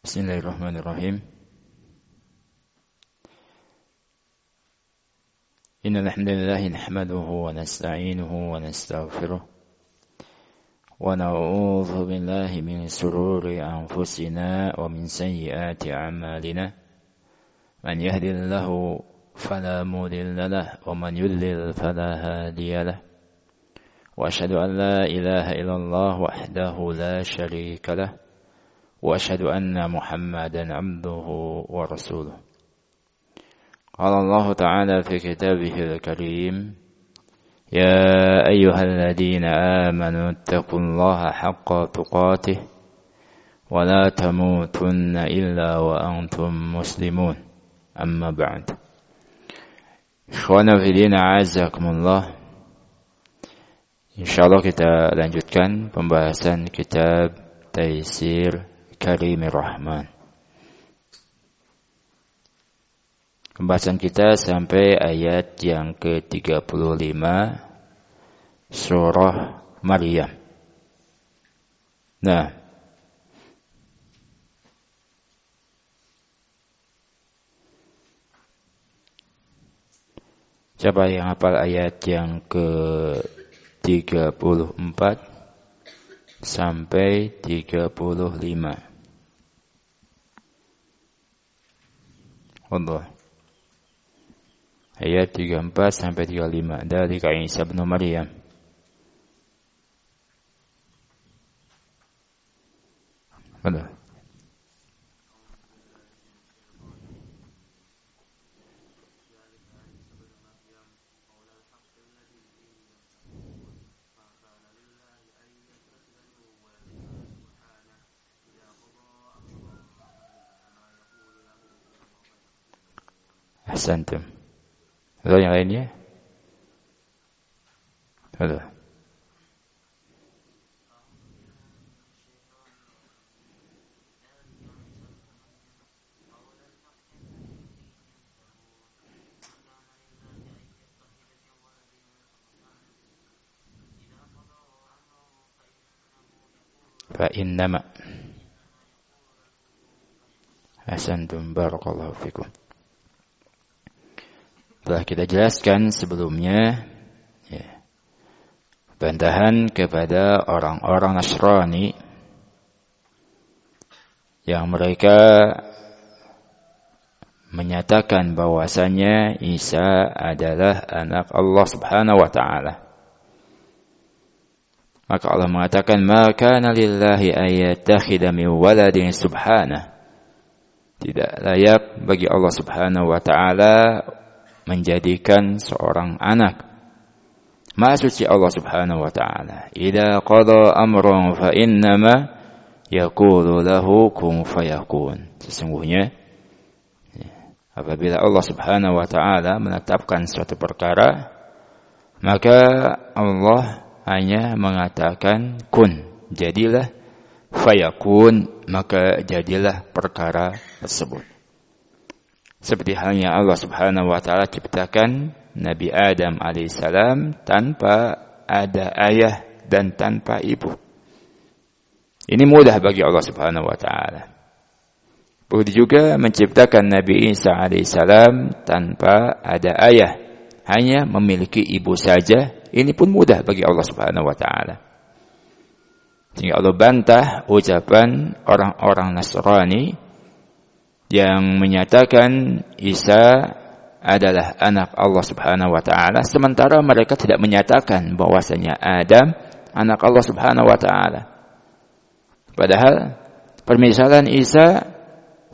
Bismillahirrahmanirrahim. Innal hamdalillah nahmaduhu wa nasta'inuhu wa nastaghfiruh wa na'udzu billahi min shururi anfusina wa min sayyiati a'malina. Man yahdihillahu fala mudilla lahu wa man yudlil fala hadiya lahu. Wa asyhadu an la ilaha illallah wahdahu la syarika lahu. وأشهد أن محمدا عبده ورسوله. قال الله تعالى في كتابه الكريم: يا أيها الذين آمنوا اتقوا الله حق تقاته ولا تموتن إلا وأنتم مسلمون. أما بعد. Ikhwana fillah a'azzakumullah. Insyaallah kita lanjutkan pembahasan kitab Taisir Karimir Rahman. Pembahasan kita sampai ayat yang ke-35 surah Maryam. Nah, siapa yang hafal ayat yang ke-34 sampai 35? Allah. Ayat 34 sampai 35 dari Isa bin Maryam. Allah. Ahsantum. Ada yang lainnya? Ada. Fa innama. Ahsantum, barakallahu fikum. Telah kita jelaskan sebelumnya bantahan kepada orang-orang Nasrani yang mereka menyatakan bahwasanya Isa adalah anak Allah Subhanahu wa taala. Maka Allah mengatakan, "Ma kana lillahi ayattakhidha min waladin subhanahu." Tidak layak bagi Allah Subhanahu wa taala menjadikan seorang anak. Maha suci Allah Subhanahu wa taala. Idza qada amran fa innama yaqulu lahu kun fayakun. Sesungguhnya apabila Allah Subhanahu wa taala menetapkan suatu perkara, maka Allah hanya mengatakan kun, jadilah, fayakun, maka jadilah perkara tersebut. Seperti halnya Allah Subhanahu wa taala ciptakan Nabi Adam alaihissalam tanpa ada ayah dan tanpa ibu. Ini mudah bagi Allah Subhanahu wa taala. Begitu juga menciptakan Nabi Isa alaihissalam tanpa ada ayah, hanya memiliki ibu saja. Ini pun mudah bagi Allah Subhanahu wa taala. Sehingga Allah bantah ucapan orang-orang Nasrani yang menyatakan Isa adalah anak Allah Subhanahu wa taala, sementara mereka tidak menyatakan bahwasanya Adam anak Allah Subhanahu wa taala. Padahal permisalan Isa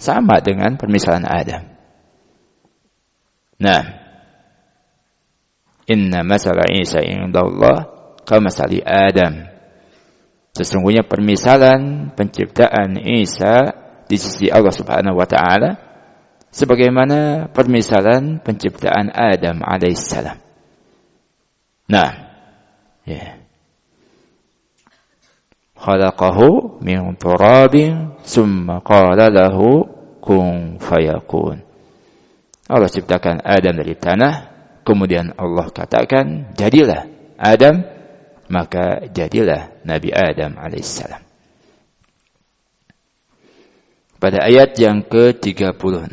sama dengan permisalan Adam. Nah, inna masala Isa indallah kamasali Adam. Sesungguhnya permisalan penciptaan Isa di sisi Allah Subhanahu wa taala sebagaimana permisalan penciptaan Adam alaihissalam. Nah, khalaqahu min turabin summa qala lahu kun fayakun. Allah ciptakan Adam dari tanah, kemudian Allah katakan jadilah Adam, maka jadilah Nabi Adam alaihissalam. Pada ayat yang ke-36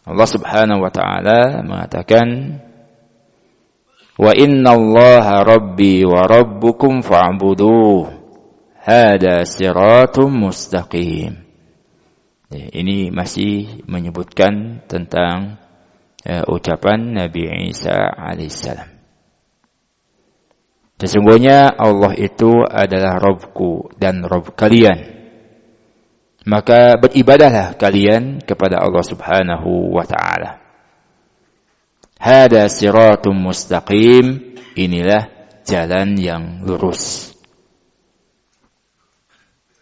Allah Subhanahu wa taala mengatakan wa innallaha rabbi wa rabbukum fa'buduh hada siratum mustaqim. Ini masih menyebutkan tentang ucapan Nabi Isa alaihissalam. Sesungguhnya Allah itu adalah Rabbku dan Rabb kalian. Maka beribadahlah kalian kepada Allah Subhanahu wa ta'ala. Hada siratum mustaqim. Inilah jalan yang lurus.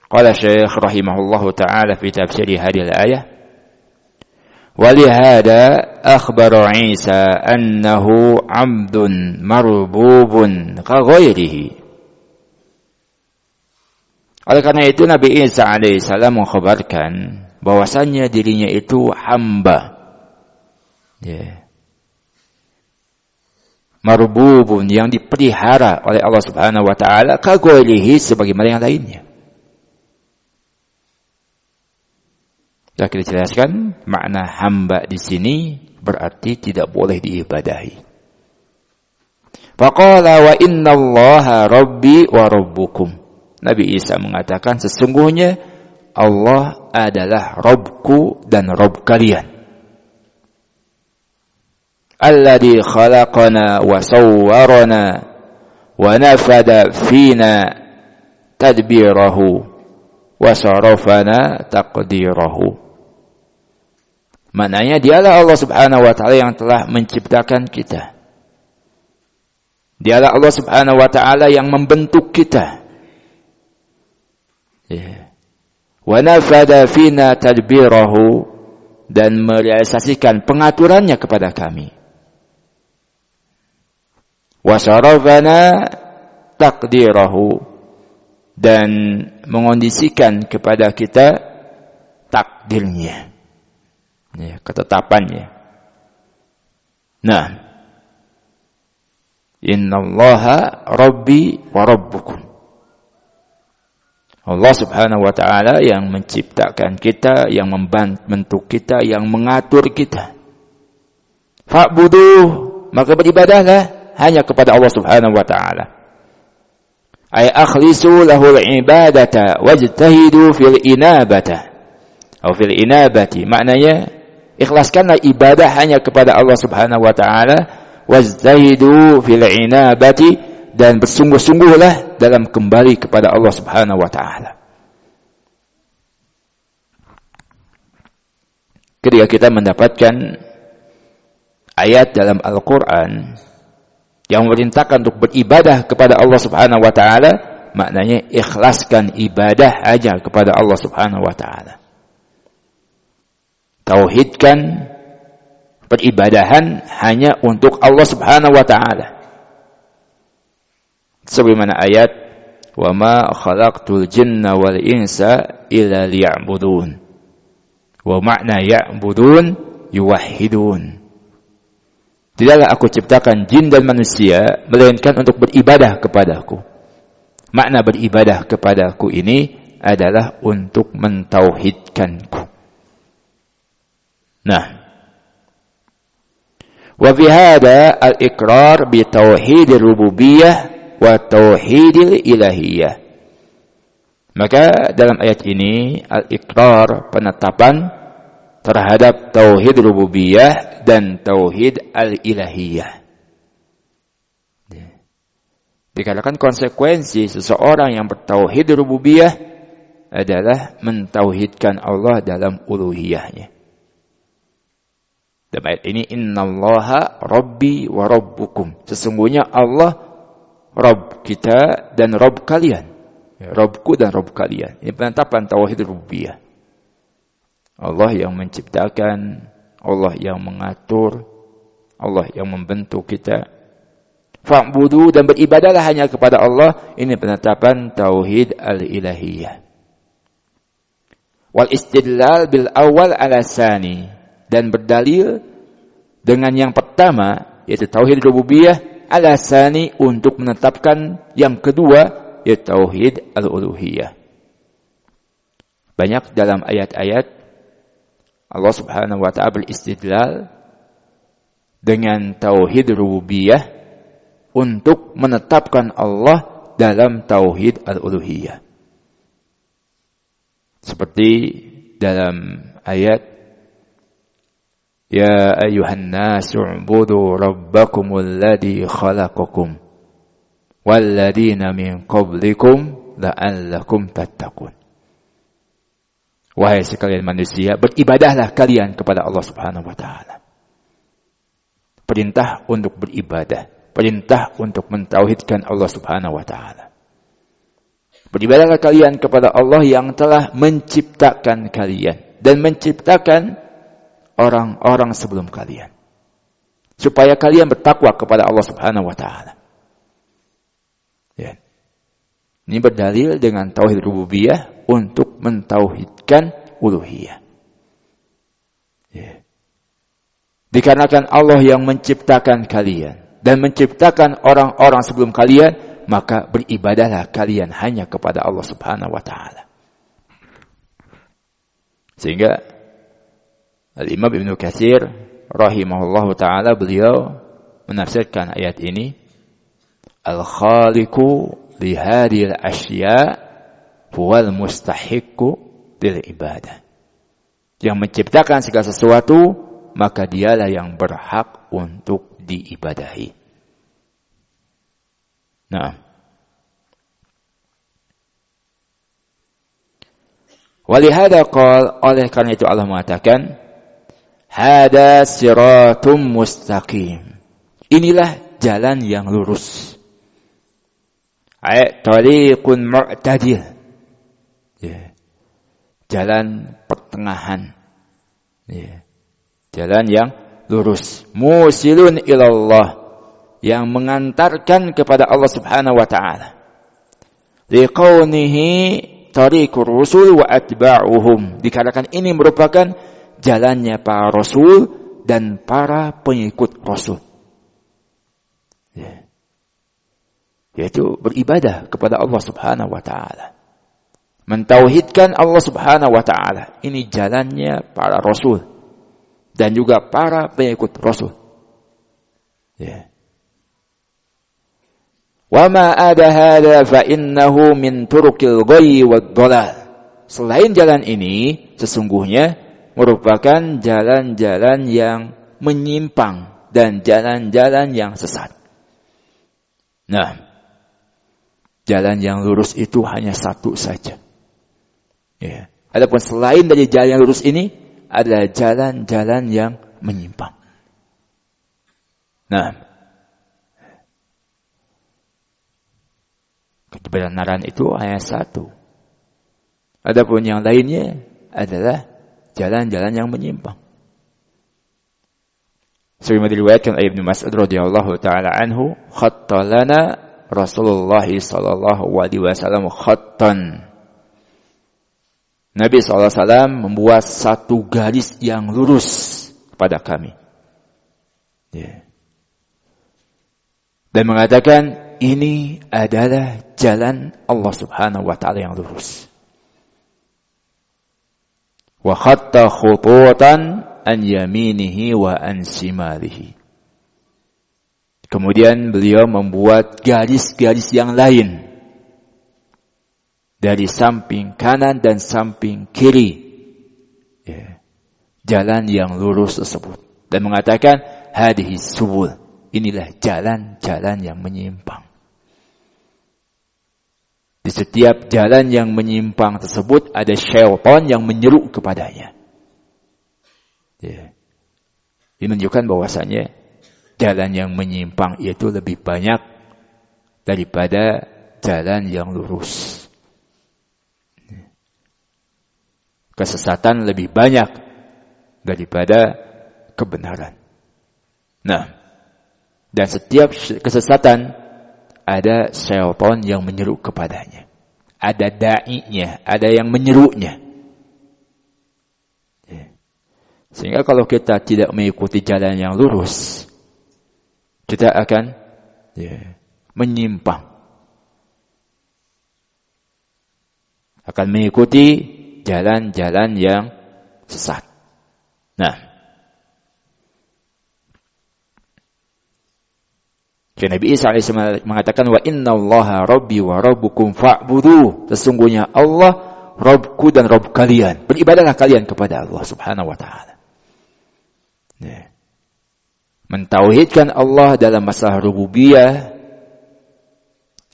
Qala Syekh rahimahullahu ta'ala fi tafsiri hadhihi al-ayah. ولهذا أخبر عيسى أنه عبد مربوب كغيره. Oleh karena itu Nabi Isa alaihissalam mengkhabarkan bahwasannya dirinya itu hamba. Marbubun, yang dipelihara oleh Allah Subhanahu wa taala, kaghairihi, sebagaimana yang lainnya. Sudah kita jelaskan makna hamba di sini berarti tidak boleh diibadahi. Faqala wa innallaha rabbi wa rabbukum. Nabi Isa mengatakan sesungguhnya Allah adalah Rabbku dan Rabb kalian. Alladzi khalaqana wa sawwarana wa nafada fina tadbirahu wa sarafana taqdirahu. Maknanya dialah Allah Subhanahu wa taala yang telah menciptakan kita. Dialah Allah Subhanahu wa taala yang membentuk kita. Wa nafada fina tadbirahu, dan merealisasikan pengaturannya kepada kami. Wa sarafana taqdirahu, dan mengondisikan kepada kita takdirnya. Ketetapannya. Nah, innallaha rabbi wa rabbukum. Allah Subhanahu wa taala yang menciptakan kita, yang membentuk kita, yang mengatur kita. Fa'buduh, maka beribadahlah hanya kepada Allah Subhanahu wa taala. Ay akhlisu lahul ibadata wajtahidu fil inabata. Atau fil inabati, maknanya ikhlaskanlah ibadah hanya kepada Allah Subhanahu wa taala, wajtahidu fil inabati, dan bersungguh-sungguhlah dalam kembali kepada Allah Subhanahu wa taala. Ketika kita mendapatkan ayat dalam Al-Qur'an yang memerintahkan untuk beribadah kepada Allah Subhanahu wa taala, maknanya ikhlaskan ibadah hanya kepada Allah Subhanahu wa taala. Tauhidkan peribadahan hanya untuk Allah Subhanahu wa taala. Sebagaimana ayat wa ma khalaqtul jinna wal insa illa liya'budun. Wa makna ya'budun yuwahhidun. Tidaklah aku ciptakan jin dan manusia melainkan untuk beribadah kepadaku. Makna beribadah kepadaku ini adalah untuk mentauhidkanku. Nah, wa fi hada al-iqrar bi tauhidir rububiyyah wa tauhidil ilahiyah. Maka dalam ayat ini al-iqrar, penetapan terhadap tauhid rububiyah dan tauhid al-ilahiyah. Dikatakan konsekuensi seseorang yang bertauhid rububiyah adalah mentauhidkan Allah dalam uluhiyahnya. Dalam ayat ini innallaha rabbi wa rabbukum. Sesungguhnya Allah Rabb kita dan Rabb kalian. Rabbku dan Rabb kalian. Ini penetapan tauhid rububiyah. Allah yang menciptakan, Allah yang mengatur, Allah yang membentuk kita. Fa'budu, dan beribadahlah hanya kepada Allah. Ini penetapan tauhid al-ilahiyah. Wal istidlal bil awal ala sani, dan berdalil dengan yang pertama yaitu tauhid rububiyah, ala sani untuk menetapkan yang kedua yaitu tauhid al-uluhiyah. Banyak dalam ayat-ayat Allah Subhanahu wa ta'ala beristidlal dengan tauhid rububiyah untuk menetapkan Allah dalam tauhid al-uluhiyah. Seperti dalam ayat Ya ayuhan nasu ubudu rabbakumul ladzi khalaqakum walladzina min qablikum la'allakum tattaqun. Wahai sekalian manusia, beribadahlah kalian kepada Allah Subhanahu wa taala. Perintah untuk beribadah, perintah untuk mentauhidkan Allah Subhanahu wa taala. Beribadahlah kalian kepada Allah yang telah menciptakan kalian dan menciptakan orang-orang sebelum kalian, supaya kalian bertakwa kepada Allah Subhanahu wa taala. Ya. Ini berdalil dengan tauhid rububiyah untuk mentauhidkan uluhiyah. Ya. Dikarenakan Allah yang menciptakan kalian dan menciptakan orang-orang sebelum kalian, maka beribadahlah kalian hanya kepada Allah Subhanahu wa taala. Sehingga Al-Imam Ibnu Katsir rahimahullahu taala beliau menafsirkan ayat ini, Al-Khaliqu li hadhil asya' huwal mustahiqqu lil ibadah. Yang menciptakan segala sesuatu, maka dialah yang berhak untuk diibadahi. Nah, walihada qala, oleh karena itu Allah mengatakan, hada siratum mustaqim. Inilah jalan yang lurus. Tariqun mu'tadil. Ya. Jalan pertengahan. Ya. Jalan yang lurus. Musilun ilallah. Yang mengantarkan kepada Allah Subhanahu wa ta'ala. Liqaunihi tariqur rusul wa atba'uhum. Dikarenakan ini merupakan jalannya para rasul dan para pengikut rasul. Ya. Yaitu beribadah kepada Allah Subhanahu wa ta'ala. Mentauhidkan Allah Subhanahu wa ta'ala. Ini jalannya para rasul dan juga para pengikut rasul. Ya. Wa ma ada hadza fa innahu min turuqil ghayyi wad dhalal. Selain jalan ini, sesungguhnya merupakan jalan-jalan yang menyimpang dan jalan-jalan yang sesat. Nah, jalan yang lurus itu hanya satu saja. Ya. Adapun selain dari jalan yang lurus ini, adalah jalan-jalan yang menyimpang. Nah, kebenaran itu hanya satu. Adapun yang lainnya adalah jalan-jalan yang menyimpang. Sebagaimana diriwayatkan oleh Ibnu Mas'ud radhiyallahu taala anhu, khatta lana Rasulullah sallallahu alaihi wasallam khattan. Nabi sallallahu alaihi wasallam membuat satu garis yang lurus kepada kami. Ya. Dan mengatakan ini adalah jalan Allah Subhanahu wa taala yang lurus. Wa khatta khututan an yaminihi wa an shimalihi. Kemudian beliau membuat garis-garis yang lain dari samping kanan dan samping kiri. Ya. Jalan yang lurus tersebut. Dan mengatakan hadhihi subul. Inilah jalan-jalan yang menyimpang. Di setiap jalan yang menyimpang tersebut ada syaitan yang menyeru kepadanya. Ya. Ini menunjukkan bahwasanya jalan yang menyimpang itu lebih banyak daripada jalan yang lurus. Kesesatan lebih banyak daripada kebenaran. Nah, dan setiap kesesatan ada syaitan yang menyeru kepadanya. Ada da'inya, ada yang menyerunya. Sehingga kalau kita tidak mengikuti jalan yang lurus, kita akan menyimpang. Akan mengikuti jalan-jalan yang sesat. Nah, Nabi Isa AS mengatakan, wa inna allaha rabbi wa rabbukum fa'budu. Sesungguhnya Allah Rabbku dan Rabb kalian. Beribadahlah kalian kepada Allah subhanahu wa ta'ala. Ya. Mentauhidkan Allah dalam masalah rububiyah.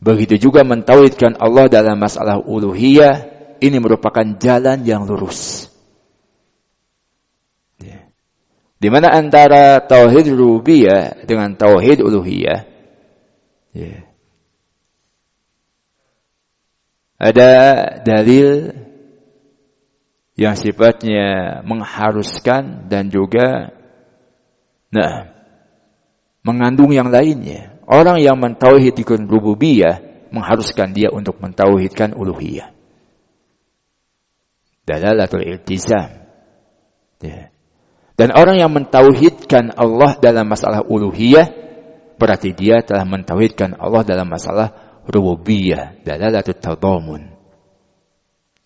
Begitu juga mentauhidkan Allah dalam masalah uluhiyah. Ini merupakan jalan yang lurus. Ya. Di mana antara tauhid rububiyah dengan tauhid uluhiyah, ya, ada dalil yang sifatnya mengharuskan dan juga mengandung yang lainnya. Orang yang mentauhidkan rububiyah mengharuskan dia untuk mentauhidkan uluhiyah. Dalalatul iltizam. Ya. Dan orang yang mentauhidkan Allah dalam masalah uluhiyah, berarti dia telah mentauhidkan Allah dalam masalah rububiyah. Dalalatul tadamun.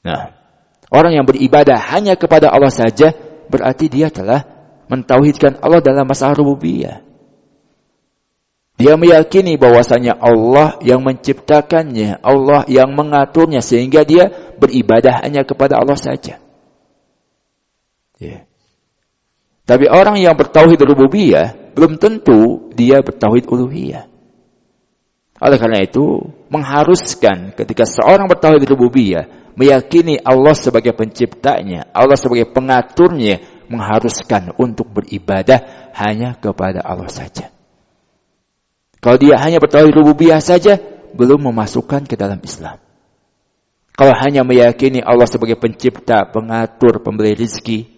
Nah, orang yang beribadah hanya kepada Allah saja, berarti dia telah mentauhidkan Allah dalam masalah rububiyah. Dia meyakini bahwasanya Allah yang menciptakannya, Allah yang mengaturnya, sehingga dia beribadah hanya kepada Allah saja. Ya. Tapi orang yang bertauhid rububiyah, belum tentu dia bertauhid uluhiyah. Oleh karena itu, mengharuskan ketika seorang bertauhid rububiyah, meyakini Allah sebagai penciptanya, Allah sebagai pengaturnya, mengharuskan untuk beribadah hanya kepada Allah saja. Kalau dia hanya bertauhid rububiyah saja, belum memasukkan ke dalam Islam. Kalau hanya meyakini Allah sebagai pencipta, pengatur, pemberi rizki,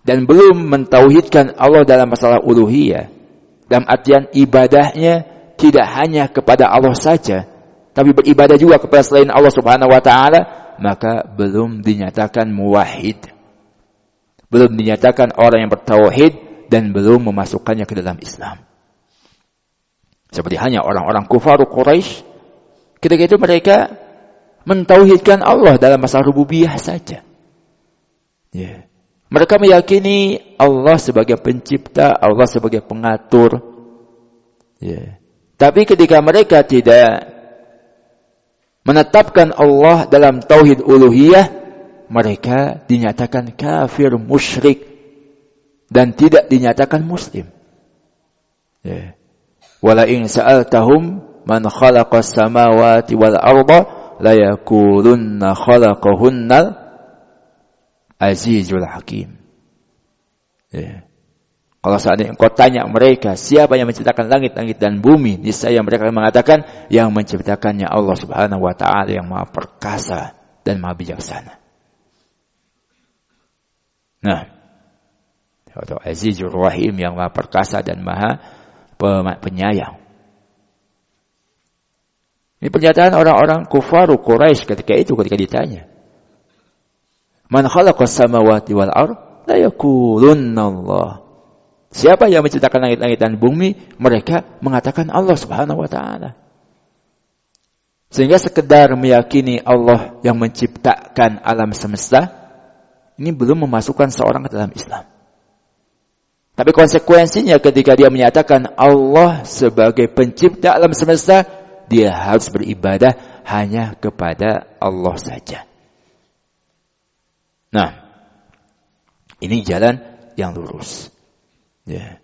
dan belum mentauhidkan Allah dalam masalah uluhiyah, dalam artian ibadahnya tidak hanya kepada Allah saja, tapi beribadah juga kepada selain Allah subhanahu wa ta'ala, maka belum dinyatakan muwahhid. Belum dinyatakan orang yang bertauhid dan belum memasukkannya ke dalam Islam. Seperti hanya orang-orang kufar Quraisy, ketika itu mereka mentauhidkan Allah dalam masalah rububiyah saja. Ya. Mereka meyakini Allah sebagai pencipta, Allah sebagai pengatur. Ya. Tapi ketika mereka tidak menetapkan Allah dalam tauhid uluhiyah, mereka dinyatakan kafir, musyrik, dan tidak dinyatakan muslim. Ya. Wala in sa'altahum man khalaqas samawati wal arda la yaqulunna khalaqahunnal azizul hakim. Ya. Kalau seandainya engkau tanya mereka, siapa yang menciptakan langit-langit dan bumi, niscaya mereka akan mengatakan yang menciptakannya Allah Subhanahu wa taala yang Maha perkasa dan Maha bijaksana. Nah, atau Azizur Rahim yang Maha perkasa dan Maha penyayang. Ini pernyataan orang-orang kufar Quraisy ketika ditanya, "Man khalaqas samawati wal ard?" La yaqulunna Allah. Siapa yang menciptakan langit-langit dan bumi? Mereka mengatakan Allah Subhanahu wa taala. Sehingga sekedar meyakini Allah yang menciptakan alam semesta, ini belum memasukkan seorang ke dalam Islam. Tapi konsekuensinya ketika dia menyatakan Allah sebagai pencipta alam semesta, dia harus beribadah hanya kepada Allah saja. Nah, ini jalan yang lurus. Ya.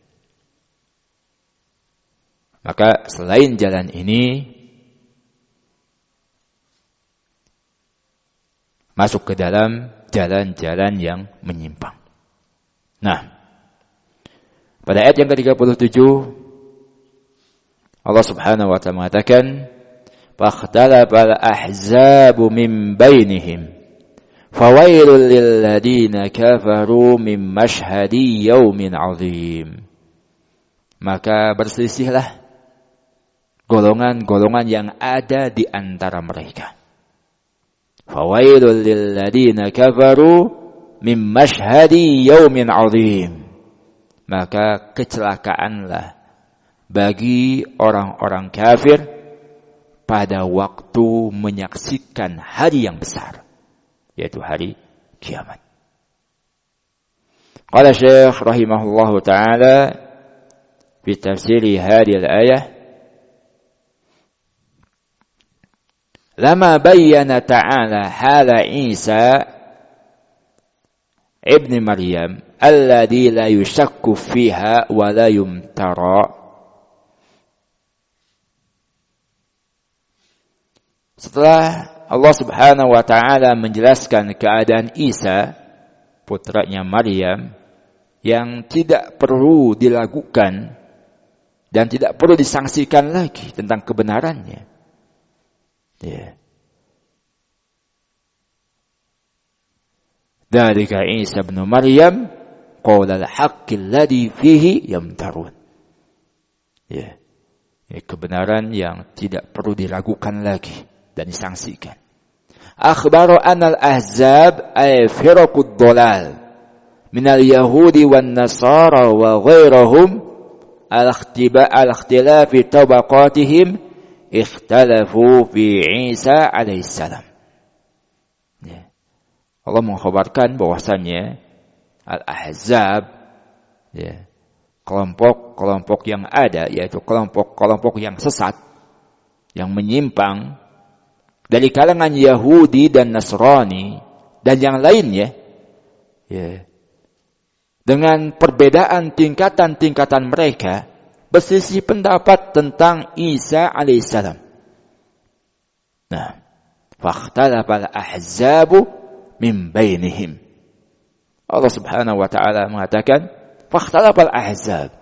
Maka selain jalan ini, masuk ke dalam jalan-jalan yang menyimpang. Nah, pada ayat yang ke-37 Allah Subhanahu wa ta'ala mengatakan, "Fakhtalafal ahzabu min bainihim fawailul lil ladina kafaru min mashhadi yaumin 'adzim." Maka berselisihlah golongan-golongan yang ada di antara mereka. Fawailul lil ladina kafaru min mashhadi yaumin 'adzim. Maka kecelakaanlah bagi orang-orang kafir pada waktu menyaksikan hari yang besar, yaitu hari kiamat. Qala Syekh rahimahullahu taala fi tafsir hadhihi al-ayah, lama bayyana ta'ala hala Isa ibn Maryam alladhi la yushakku fiha wa la yumtara. Setelah Allah Subhanahu wa taala menjelaskan keadaan Isa putranya Maryam yang tidak perlu dilakukan dan tidak perlu disangsikan lagi tentang kebenarannya. Ya. Dzalika Isa bin Maryam qaulal haqqil ladzi fihi yamtarun. Ya. Ini kebenaran yang tidak perlu diragukan lagi dan disangsikan. Akhbaru anal ahzab ay firaqud dhalal minal yahudi wan nasara wa ghairahum al-ikhtilafi tabaqatihim ikhtalafu fi Isa alaihissalam. Ya. Allah mengkhabarkan bahwasannya al-ahzab, ya, kelompok-kelompok yang ada, yaitu kelompok-kelompok yang sesat, yang menyimpang dari kalangan Yahudi dan Nasrani dan yang lainnya, ya, dengan perbedaan tingkatan-tingkatan mereka berselisih pendapat tentang Isa alaihissalam. Nah, fakhtalafal ahzabu min bainihim. Allah Subhanahu wa taala mengatakan fakhtalafal ahzab.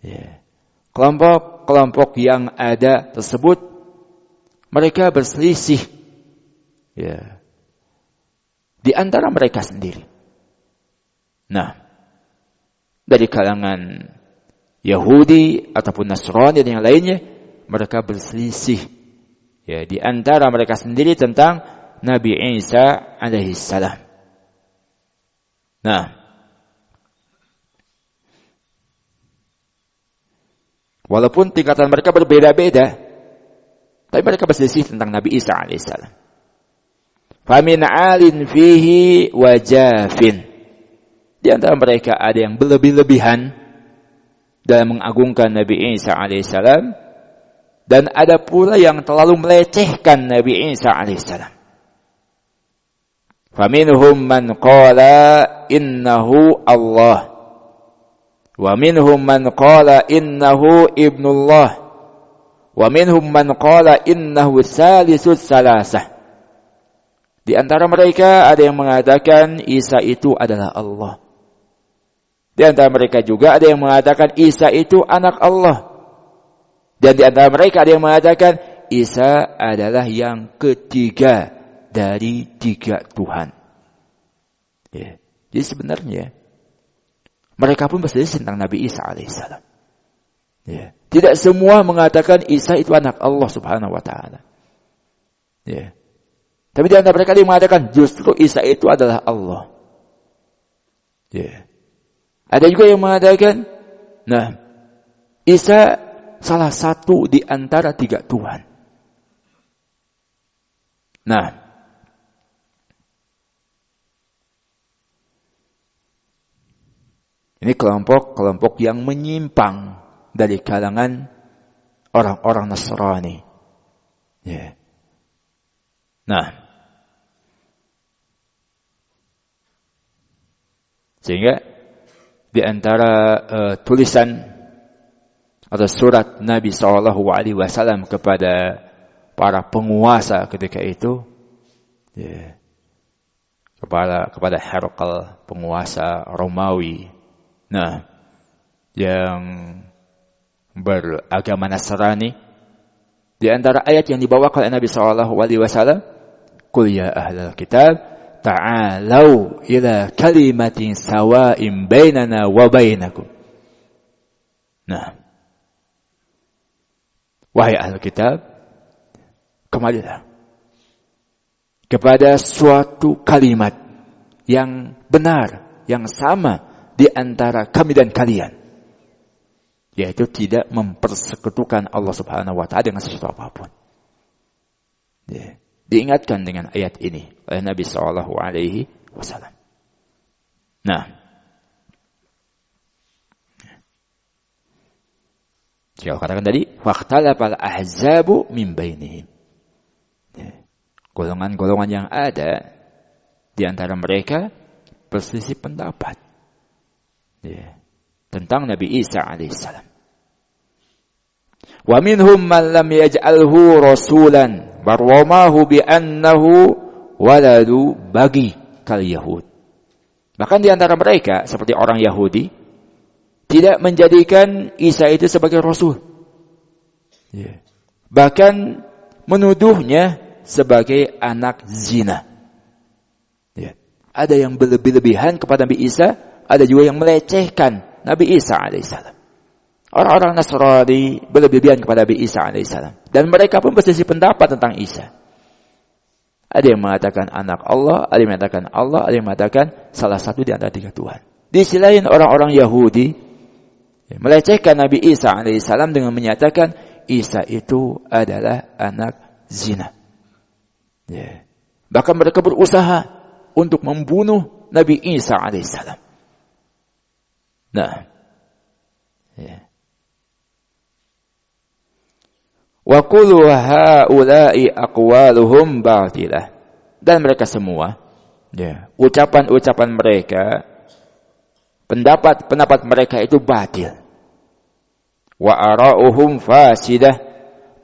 Ya. Kelompok-kelompok yang ada tersebut mereka berselisih, ya, di antara mereka sendiri. Nah, dari kalangan Yahudi ataupun Nasrani dan yang lainnya, mereka berselisih, ya, di antara mereka sendiri tentang Nabi Isa alaihissalam. Nah, walaupun tingkatan mereka berbeda-beda, tapi mereka berselisih tentang Nabi Isa alaihissalam. Famin alin fihi wajafin. Di antara mereka ada yang berlebih-lebihan dalam mengagungkan Nabi Isa alaihissalam, dan ada pula yang terlalu melecehkan Nabi Isa alaihissalam. Faminhum man qala innahu Allah, wa minhum man qala innahu ibnullah, wa minhum man qala innahu salisus salasah. Di antara mereka ada yang mengatakan Isa itu adalah Allah. Di antara mereka juga ada yang mengatakan Isa itu anak Allah. Dan di antara mereka ada yang mengatakan Isa adalah yang ketiga dari tiga Tuhan. Ya. Jadi sebenarnya mereka pun berselisih tentang Nabi Isa alaihissalam. Ya. Tidak semua mengatakan Isa itu anak Allah Subhanahu wa taala. Ya. Tapi di antara mereka ada yang mengatakan justru Isa itu adalah Allah. Ya. Ada juga yang mengatakan, nah, Isa salah satu di antara tiga Tuhan. Nah, ini kelompok-kelompok yang menyimpang dari kalangan orang-orang Nasrani. Ya. Nah, sehingga di antara tulisan atau surat Nabi SAW kepada para penguasa ketika itu, ya, kepada Herakl, penguasa Romawi, nah, yang beragama Nasrani, di antara ayat yang dibawakan oleh Nabi SAW, "Qul ya ahlal kitab ta'alau ila kalimatin sawa'in bainana wa bainakum." Nah, wahai ahli kitab, kembalilah kepada suatu kalimat yang benar, yang sama di antara kami dan kalian, yaitu tidak mempersekutukan Allah Subhanahu wa taala dengan sesuatu apapun. Ya. Diingatkan dengan ayat ini oleh Nabi sallallahu alaihi wasallam. Nah, jika katakan tadi, faqtalafal ahzabu min bainihim. Golongan-golongan yang ada di antara mereka berselisih pendapat tentang Nabi Isa alaihissalam. Wa minhum man lam yaj'alhu rasulan barwamahu bi annahu waladu bagi kal yahud. Bahkan di antara mereka seperti orang Yahudi tidak menjadikan Isa itu sebagai rasul. Bahkan menuduhnya sebagai anak zina. Ada yang berlebih-lebihan kepada Nabi Isa, ada juga yang melecehkan Nabi Isa alaihissalam. Orang-orang Nasrani berlebihan kepada Nabi Isa alaihissalam. Dan mereka pun berselisih pendapat tentang Isa. Ada yang mengatakan anak Allah, ada yang mengatakan Allah, ada yang mengatakan salah satu di antara tiga Tuhan. Di sisi lain orang-orang Yahudi melecehkan Nabi Isa alaihissalam dengan menyatakan Isa itu adalah anak zina. Bahkan mereka berusaha untuk membunuh Nabi Isa alaihissalam. Nah, wa kullu haula'i aqwaluhum batilah. Dan mereka semua, ucapan-ucapan mereka, pendapat mereka itu batil. Wa ara'uhum fasidah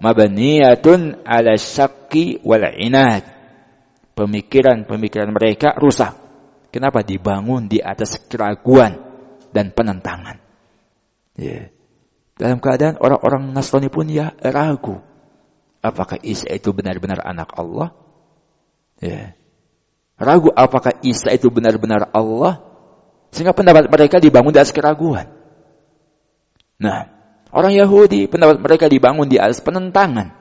mabniyatun 'ala syakki wal 'inad. Pemikiran-pemikiran mereka rusak. Kenapa? Dibangun di atas keraguan dan penentangan. Dalam keadaan orang-orang Nasrani pun ragu. Apakah Isa itu benar-benar anak Allah? Ragu apakah Isa itu benar-benar Allah? Sehingga pendapat mereka dibangun di atas keraguan. Nah, orang Yahudi pendapat mereka dibangun di atas penentangan.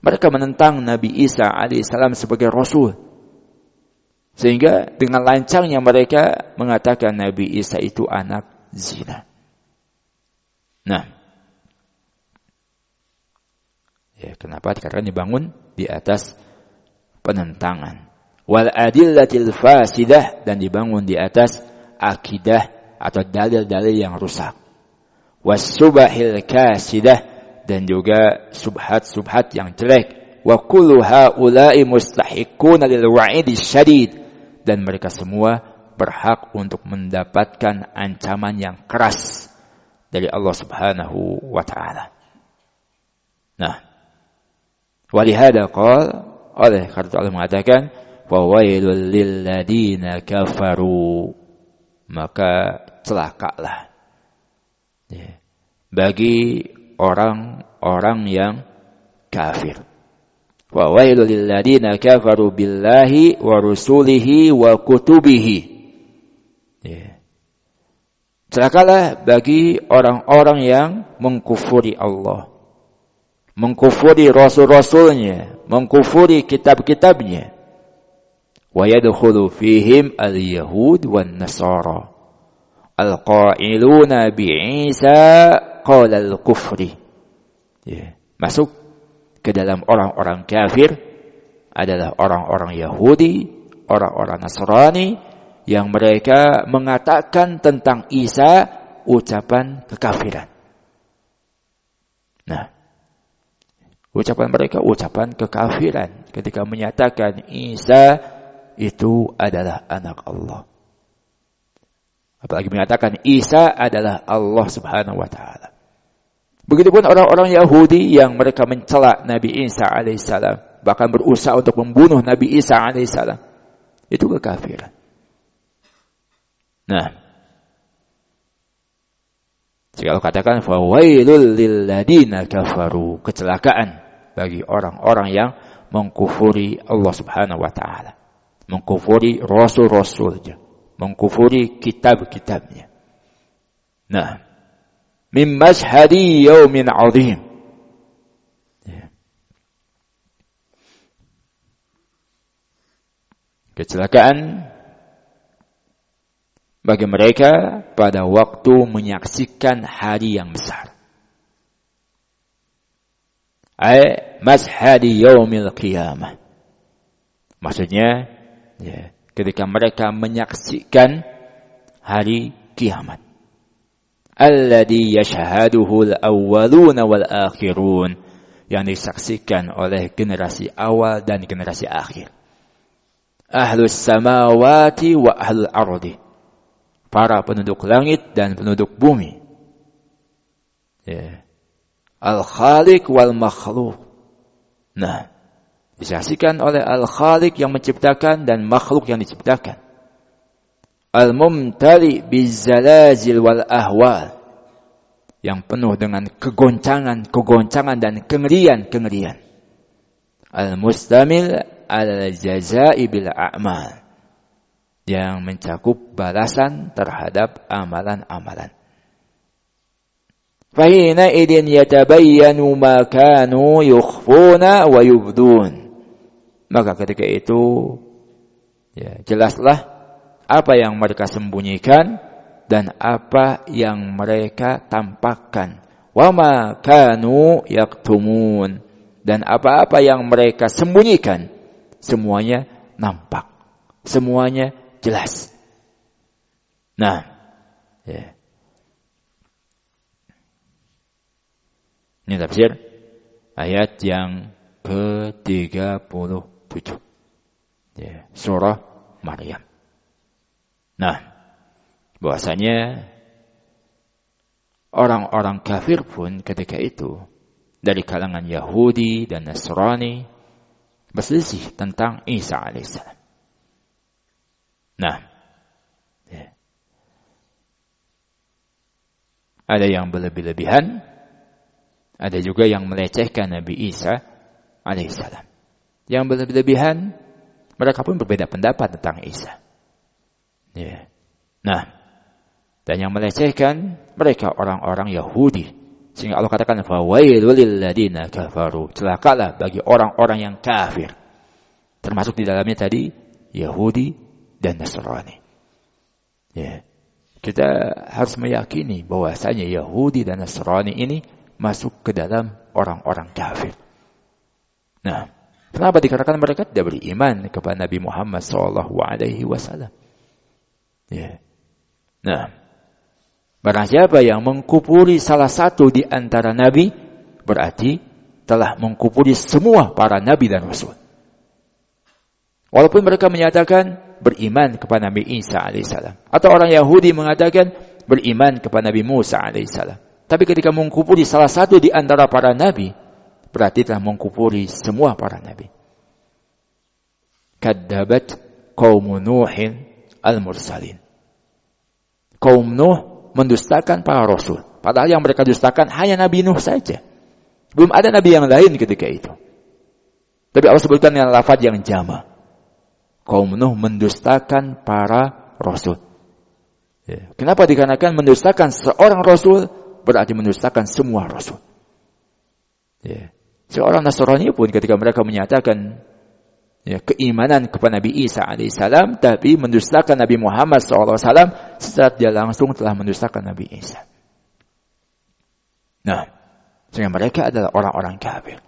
Mereka menentang Nabi Isa alaihissalam sebagai Rasul. Sehingga dengan lancangnya mereka mengatakan Nabi Isa itu anak zina. Nah, kenapa? Karena dibangun di atas penentangan. Wal adillatil fasidah, dan dibangun di atas akidah atau dalil-dalil yang rusak. Was subahil kasidah, dan juga subhat-subhat yang jelek. Wa kullu haula'i mustahiquna lil wa'idi syadid, dan mereka semua berhak untuk mendapatkan ancaman yang keras dari Allah Subhanahu wa taala. Nah, walihada oleh karena Allah mengatakan wa wailul lil ladina kafaru, maka celakalah bagi orang-orang yang kafir. Wa wailul lil ladina kafaru billahi wa rusulihi wa kutubihi. Celakalah bagi orang-orang yang mengkufuri Allah, mengkufuri rasul-rasulnya, mengkufuri kitab-kitabnya. Wa yadkhulu fihim al-yahud wan nasara al-qailuna bi'isa qala al-kufri. Masuk ke dalam orang-orang kafir adalah orang-orang Yahudi, orang-orang Nasrani, yang mereka mengatakan tentang Isa ucapan kekafiran. Nah, ucapan mereka ucapan kekafiran ketika menyatakan Isa itu adalah anak Allah. Apalagi menyatakan Isa adalah Allah Subhanahu wa taala. Begitupun orang-orang Yahudi yang mereka mencela Nabi Isa alaihissalam, bahkan berusaha untuk membunuh Nabi Isa alaihissalam. Itu kekafiran. Nah, jika Allah katakan fawailul lil ladina kafaru, kecelakaan bagi orang-orang yang mengkufuri Allah Subhanahu wa taala, mengkufuri rasul-rasulnya, mengkufuri kitab-kitabnya. Nah, min mashhadi yaumin 'adzim. Kecelakaan bagi mereka pada waktu menyaksikan hari yang besar. Mashhadi yaumil qiyamah. Maksudnya Ya, ketika mereka menyaksikan hari kiamat. Alladhi yashhaduhu al-awwaluna wal-akhirun, yang disaksikan oleh generasi awal dan generasi akhir. Ahlus samawati wa ahlul ardi, para penduduk langit dan penduduk bumi. Ya. Al-Khaliq wal makhluk. Nah, disaksikan oleh Al-Khaliq yang menciptakan dan makhluk yang diciptakan. Al-Mumtali bizzalazil wal ahwal, yang penuh dengan kegoncangan dan kengerian. Al-Mustamil al-jazai bil a'mal, yang mencakup balasan terhadap amalan-amalan. Fahina idin yatabayyanu ma kanu yukhfuna wa yubdun. Maka ketika itu, ya, jelaslah apa yang mereka sembunyikan dan apa yang mereka tampakkan. Wa ma kanu yaktumun, dan apa-apa yang mereka sembunyikan, semuanya nampak, semuanya jelas. Nah, ya. Ini tafsir ayat yang ke-37. Ya, surah Maryam. Nah, bahwasanya orang-orang kafir pun ketika itu dari kalangan Yahudi dan Nasrani berselisih tentang Isa alaihissalam. Nah, ya. Ada yang berlebih-lebihan, ada juga yang melecehkan Nabi Isa alaihissalam. Yang berlebihan, mereka pun berbeda pendapat tentang Isa. Ya. Nah, dan yang melecehkan mereka orang-orang Yahudi. Sehingga Allah katakan, fawailul lil ladina kafaru, celakalah bagi orang-orang yang kafir. Termasuk di dalamnya tadi Yahudi dan Nasrani. Ya. Kita harus meyakini bahwasanya Yahudi dan Nasrani ini masuk ke dalam orang-orang kafir. Nah, kenapa dikarenakan mereka tidak beriman kepada Nabi Muhammad SAW? Ya. Nah, barang siapa yang mengkufuri salah satu di antara nabi, berarti telah mengkufuri semua para nabi dan rasul. Walaupun mereka menyatakan beriman kepada Nabi Isa alaihissalam, atau orang Yahudi mengatakan beriman kepada Nabi Musa alaihissalam. Tapi ketika mengkufuri salah satu di antara para nabi, berarti telah mengkufuri semua para nabi. Kadzabat qaum Nuhin al-mursalin. Kaum Nuh mendustakan para rasul. Padahal yang mereka dustakan hanya Nabi Nuh saja. Belum ada nabi yang lain ketika itu. Tapi Allah sebutkan dengan lafaz yang jama. Kaum Nuh mendustakan para rasul. Ya. Kenapa dikarenakan mendustakan seorang rasul berarti mendustakan semua rasul. Ya. Seorang Nasrani pun ketika mereka menyatakan ya, keimanan kepada Nabi Isa alaihissalam, tapi mendustakan Nabi Muhammad SAW, secara dia langsung telah mendustakan Nabi Isa. Nah, sehingga mereka adalah orang-orang kafir.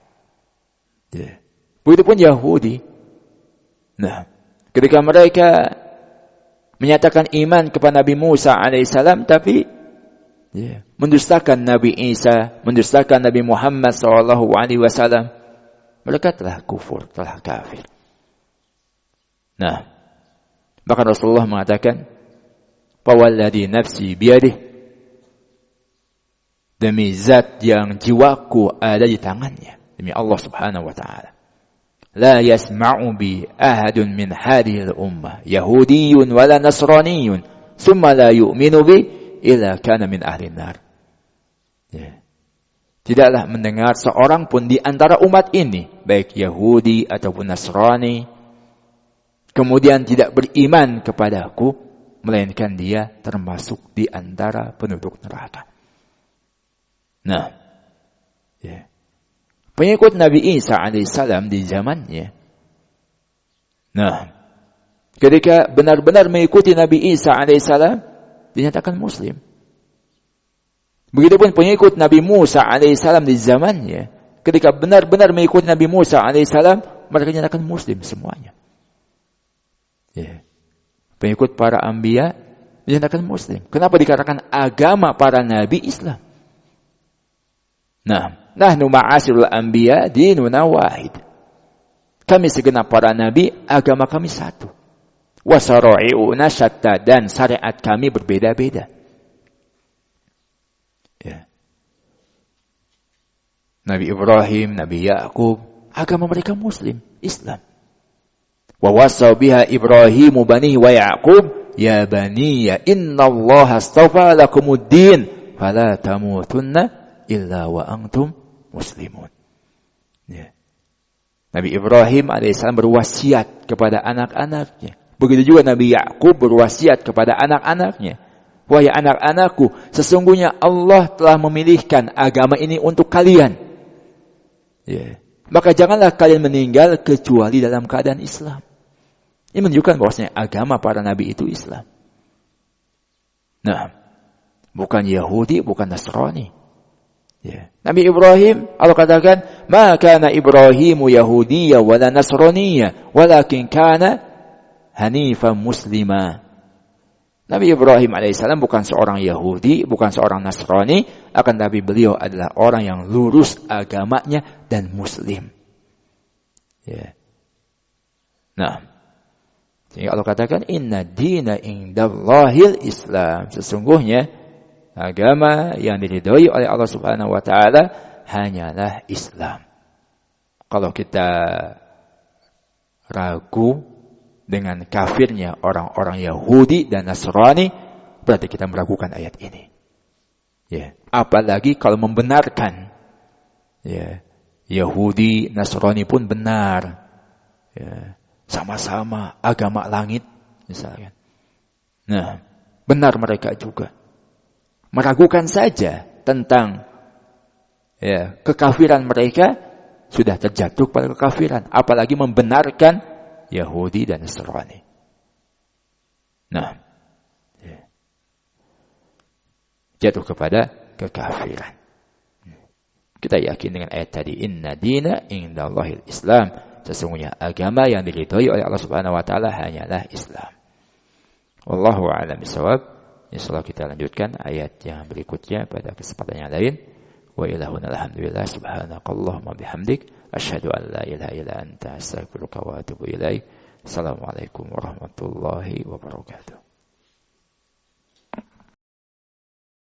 Ya. Begitupun Yahudi. Nah, ketika mereka menyatakan iman kepada Nabi Musa alaihissalam, tapi ya, mendustakan Nabi Isa, mendustakan Nabi Muhammad SAW, mereka telah kufur, telah kafir. Nah, bahkan Rasulullah mengatakan, "Fawalladhi nafsi biyadih," demi zat yang jiwaku ada di tangannya, demi Allah Subhanahu wa taala. La yasma'u bi ahadun min hadhihi al-ummah yahudiyyun wala nasraniyyun thumma la yu'minu bi illa kana min ahli nar. Ya. Tidaklah mendengar seorang pun di antara umat ini, baik Yahudi ataupun Nasrani, kemudian tidak beriman kepadaku, melainkan dia termasuk di antara penduduk neraka. Nah, ya. Pengikut Nabi Isa alaihissalam di zamannya, nah, ketika benar-benar mengikuti Nabi Isa alaihissalam, dinyatakan Muslim. Begitupun pengikut Nabi Musa alaihissalam di zamannya, ketika benar-benar mengikuti Nabi Musa alaihissalam, mereka dinyatakan Muslim semuanya. Ya. Pengikut para anbiya dinyatakan muslim. Kenapa dikatakan agama para nabi Islam? Nah, nahnu ma'asirul anbiya dinuna wahid. Kami segenap para nabi, agama kami satu. Wa syara'i'una syatta, dan syariat kami berbeda-beda. Ya. Nabi Ibrahim, Nabi Yakub, agama mereka muslim, Islam. Wa wasa biha Ibrahimu banihi wa Yaqub ya baniya innallaha astafa lakumuddin fala tamutunna illa wa antum muslimun. Ya. Nabi Ibrahim alaihissalam berwasiat kepada anak-anaknya. Begitu juga Nabi Yakub berwasiat kepada anak-anaknya. Wahai anak-anakku, sesungguhnya Allah telah memilihkan agama ini untuk kalian. Ya. Maka janganlah kalian meninggal kecuali dalam keadaan Islam. Ini menunjukkan bahwasanya agama para nabi itu Islam. Nah, bukan Yahudi, bukan Nasrani. Ya. Nabi Ibrahim, Allah katakan, "Ma kana Ibrahimu Yahudiyya wala Nasraniyya, walakin kana hanifan muslima." Nabi Ibrahim alaihissalam bukan seorang Yahudi, bukan seorang Nasrani, akan tapi beliau adalah orang yang lurus agamanya dan muslim. Ya. Nah, jadi Allah katakan inna dina indallahil Islam. Sesungguhnya agama yang diridhoi oleh Allah Subhanahu wa taala hanyalah Islam. Kalau kita ragu dengan kafirnya orang-orang Yahudi dan Nasrani, berarti kita meragukan ayat ini. Ya, apalagi kalau membenarkan. Ya, Yahudi, Nasrani pun benar. Ya. Sama-sama agama langit misalkan. Nah, benar mereka juga. Meragukan saja tentang kekafiran mereka, sudah terjatuh pada kekafiran. Apalagi membenarkan Yahudi dan Nasrani. Nah, jatuh kepada kekafiran. Kita yakin dengan ayat tadi, inna dina indallahil Islam. Sesungguhnya agama yang diridhoi oleh Allah Subhanahu wa taala hanyalah Islam. Wallahu a'lam bishawab. Insyaallah kita lanjutkan ayat yang berikutnya pada kesempatan yang lain. Wa ilahuna alhamdulillah subhanakallahumma bihamdik asyhadu an la ilaha illa anta astaghfiruka wa atubu ilaik. Assalamualaikum warahmatullahi wabarakatuh.